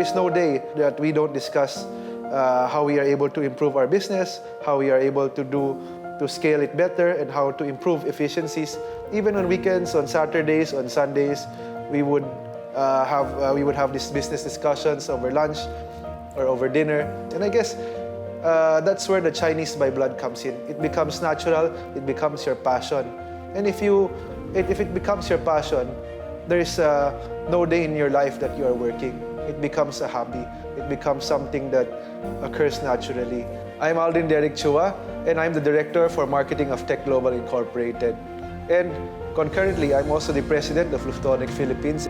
is no day that we don't discuss how we are able to improve our business, how we are able to scale it better, and how to improve efficiencies. Even on weekends, on Saturdays, on Sundays, we would have these business discussions over lunch or over dinner. And I guess that's where the Chinese by blood comes in. It becomes natural, it becomes your passion. And if it becomes your passion, there is no day in your life that you are working. It becomes a hobby. It becomes something that occurs naturally. I'm Aldrin Chua, and I'm the Director for Marketing of Techglobal Inc. And concurrently, I'm also the President of Luftonic Philippines.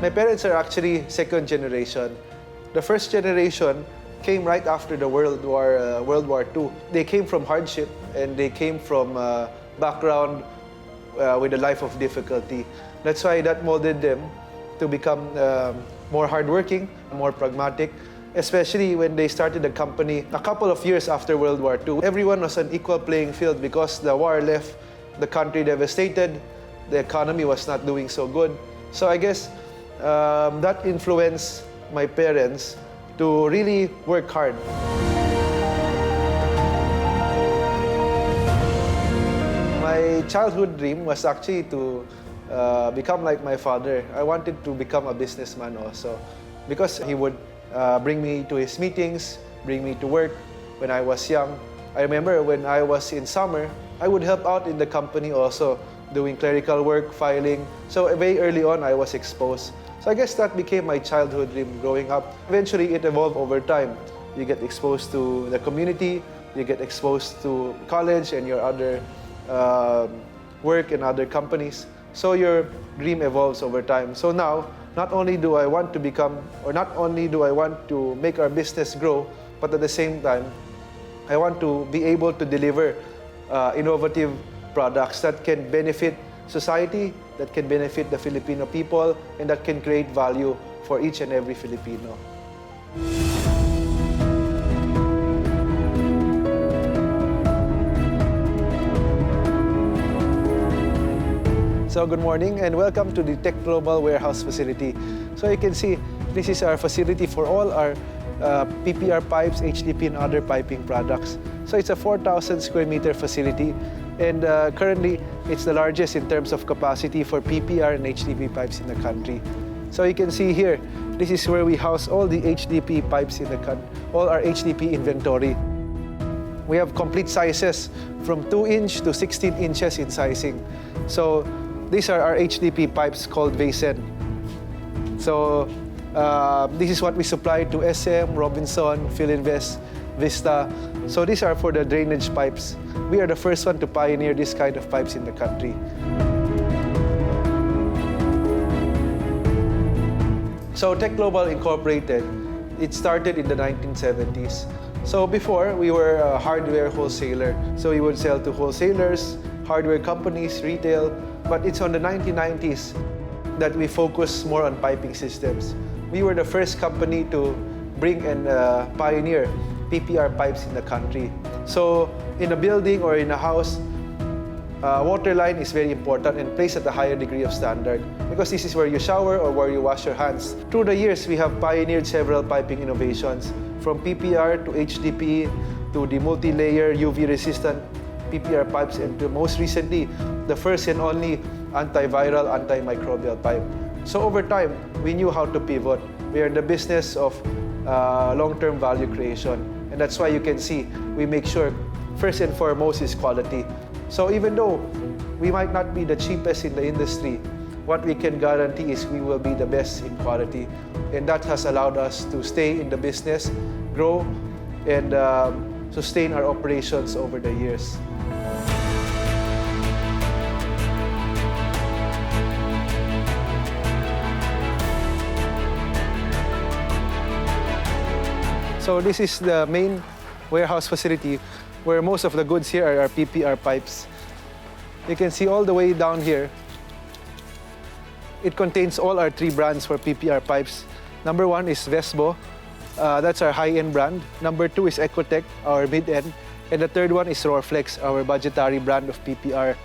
My parents are actually second generation. The first generation came right after the World War II. They came from hardship, and they came from a background with a life of difficulty. That's why that molded them to become more hardworking, more pragmatic, especially when they started the company a couple of years after World War II. Everyone was on equal playing field because the war left the country devastated. The economy was not doing so good. So I guess that influenced my parents to really work hard. My childhood dream was actually to become like my father. I wanted to become a businessman also because he would bring me to his meetings, bring me to work when I was young. I remember when I was in summer, I would help out in the company also, doing clerical work, filing. So very early on, I was exposed. So I guess that became my childhood dream growing up. Eventually, it evolved over time. You get exposed to the community, you get exposed to college and your other work in other companies. So your dream evolves over time. So now, not only do I want to become, or not only do I want to make our business grow, but at the same time, I want to be able to deliver innovative products that can benefit society, that can benefit the Filipino people, and that can create value for each and every Filipino. So good morning and welcome to the Techglobal warehouse facility. So you can see this is our facility for all our PPR pipes, HDP, and other piping products. So it's a 4,000 square meter facility, and currently it's the largest in terms of capacity for PPR and HDP pipes in the country. So you can see here, this is where we house all the HDP pipes in the country, all our HDP inventory. We have complete sizes from 2-inch to 16 inches in sizing. So these are our HDP pipes called Vasen. So this is what we supply to SM, Robinson, Philinvest, Vista. So these are for the drainage pipes. We are the first one to pioneer this kind of pipes in the country. So Techglobal Incorporated, it started in the 1970s. So before, we were a hardware wholesaler. So we would sell to wholesalers, hardware companies, retail. But it's on the 1990s that we focused more on piping systems. We were the first company to bring and pioneer PPR pipes in the country. So in a building or in a house, water line is very important and placed at a higher degree of standard because this is where you shower or where you wash your hands. Through the years, we have pioneered several piping innovations, from PPR to HDP to the multi-layer UV-resistant PPR pipes, and to most recently, the first and only antiviral, antimicrobial pipe. So over time, we knew how to pivot. We are in the business of long-term value creation. And that's why you can see, we make sure, first and foremost, is quality. So even though we might not be the cheapest in the industry, what we can guarantee is we will be the best in quality. And that has allowed us to stay in the business, grow, and sustain our operations over the years. So this is the main warehouse facility where most of the goods here are our PPR pipes. You can see all the way down here. It contains all our 3 brands for PPR pipes. Number 1 is Vesbo. That's our high-end brand. Number 2 is Ecotech, our mid-end. And the third one is Roarflex, our budgetary brand of PPR.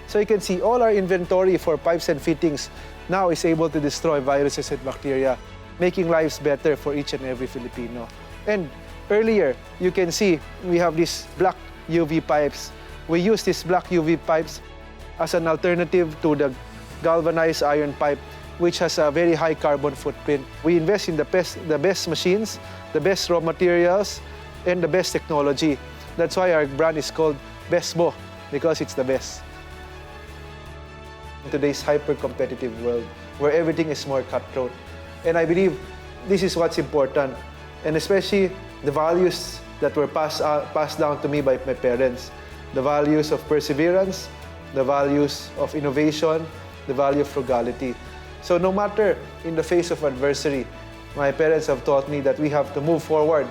So you can see all our inventory for pipes and fittings now is able to destroy viruses and bacteria, making lives better for each and every Filipino. And earlier, you can see we have these black UV pipes. We use these black UV pipes as an alternative to the galvanized iron pipe, which has a very high carbon footprint. We invest in the best machines, the best raw materials, and the best technology. That's why our brand is called Bestbo, because it's the best. In today's hyper-competitive world, where everything is more cutthroat. And I believe this is what's important, and especially the values that were passed down to me by my parents. The values of perseverance, the values of innovation, the value of frugality. So no matter in the face of adversity, my parents have taught me that we have to move forward,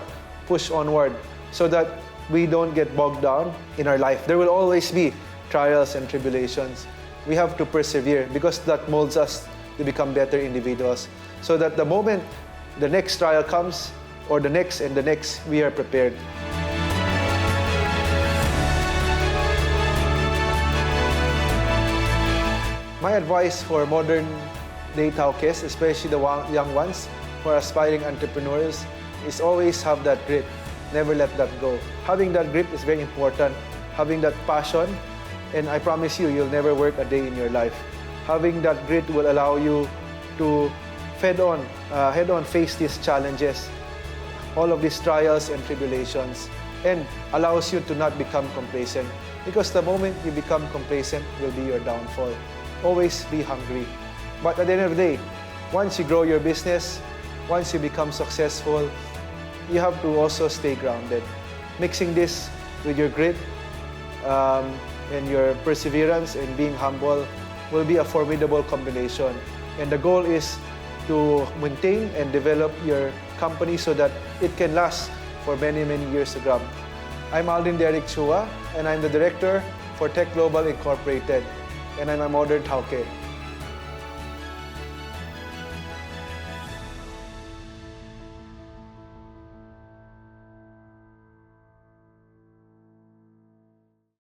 push onward, so that we don't get bogged down in our life. There will always be trials and tribulations. We have to persevere because that molds us to become better individuals, so that the moment the next trial comes, or the next and the next, we are prepared. My advice for modern day Taukes, especially the young ones who are aspiring entrepreneurs, is always have that grit. Never let that go. Having that grit is very important. Having that passion, and I promise you, you'll never work a day in your life. Having that grit will allow you to head-on face these challenges, all of these trials and tribulations, and allows you to not become complacent. Because the moment you become complacent will be your downfall. Always be hungry. But at the end of the day, once you grow your business, once you become successful, you have to also stay grounded. Mixing this with your grit and your perseverance and being humble will be a formidable combination. And the goal is to maintain and develop your company so that it can last for many, many years to come. I'm Aldrin Chua, and I'm the director for Techglobal Incorporated, and I'm a modern Tauke.